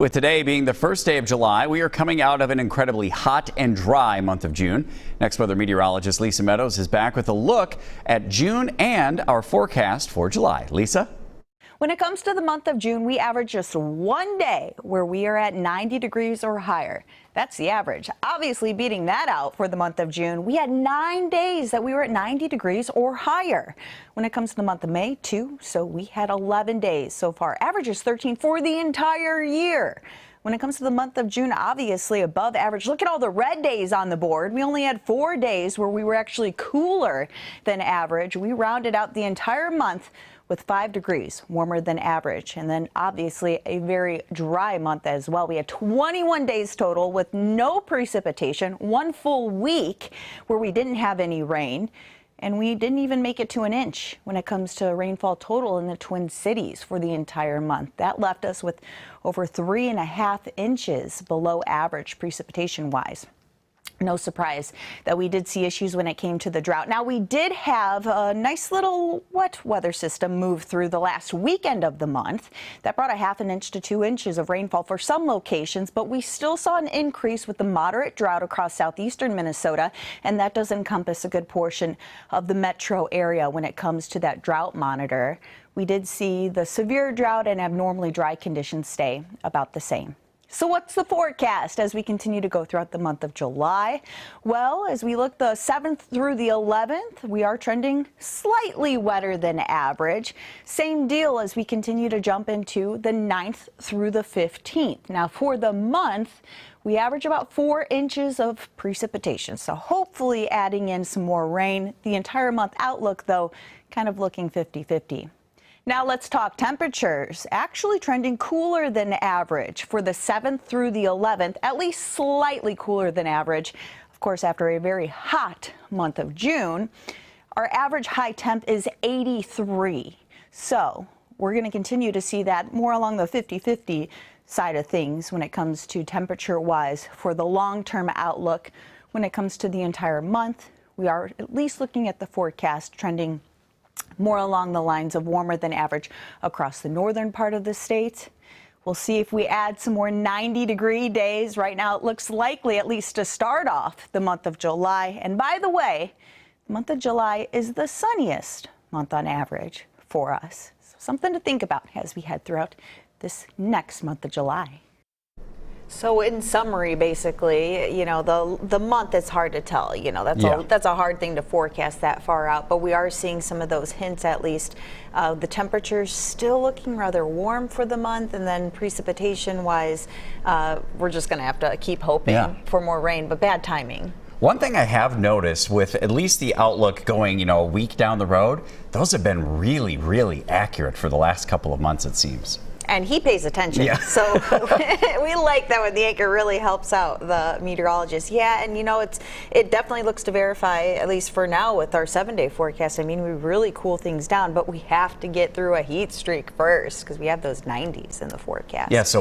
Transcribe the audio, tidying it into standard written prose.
With today being the first day of July, we are coming out of an incredibly hot and dry month of June. Next weather meteorologist Lisa Meadows is back with a look at June and our forecast for July. Lisa? When it comes to the month of June, we average just one day where we are at 90 degrees or higher. That's the average. Obviously beating that out for the month of June, we had 9 days that we were at 90 degrees or higher. When it comes to the month of May, too, so we had 11 days so far. Average is 13 for the entire year. When it comes to the month of June, obviously above average. Look at all the red days on the board. We only had 4 days where we were actually cooler than average. We rounded out the entire month with 5 degrees warmer than average. And then obviously a very dry month as well. We had 21 days total with no precipitation, 1 full week where we didn't have any rain. And we didn't even make it to an inch when it comes to rainfall total in the Twin Cities for the entire month. That left us with over 3.5 inches below average precipitation wise. No surprise that we did see issues when it came to the drought. Now, we did have a nice little wet weather system move through the last weekend of the month. That brought 1/2 inch to 2 inches of rainfall for some locations, but we still saw an increase with the moderate drought across southeastern Minnesota, and that does encompass a good portion of the metro area when it comes to that drought monitor. We did see the severe drought and abnormally dry conditions stay about the same. So what's the forecast as we continue to go throughout the month of July? Well, as we look the 7th through the 11th, we are trending slightly wetter than average. Same deal as we continue to jump into the 9th through the 15th. Now for the month, we average about 4 inches of precipitation. So hopefully adding in some more rain. The entire month outlook, though, kind of looking 50-50. Now let's talk temperatures. Actually trending cooler than average for the 7th through the 11th, at least slightly cooler than average. Of course, after a very hot month of June, our average high temp is 83. So we're going to continue to see that more along the 50-50 side of things when it comes to temperature wise for the long-term outlook. When it comes to the entire month, we are at least looking at the forecast trending more along the lines of warmer than average across the northern part of the state. We'll see if we add some more 90-degree days. Right now it looks likely, at least to start off the month of July. And by the way, the month of July is the sunniest month on average for us. So something to think about as we head throughout this next month of July. So in summary, basically, you know, the month is hard to tell. You know, that's a hard thing to forecast that far out. But we are seeing some of those hints, at least. The temperatures still looking rather warm for the month, and then precipitation-wise, we're just going to have to keep hoping for more rain. But bad timing. One thing I have noticed with at least the outlook going, a week down the road, those have been really, really accurate for the last couple of months, it seems. And he pays attention. Yeah. So we like that when the anchor really helps out the meteorologist. Yeah, and it definitely looks to verify, at least for now, with our 7-day forecast. I mean, we really cool things down, but we have to get through a heat streak first because we have those 90s in the forecast. Yeah, so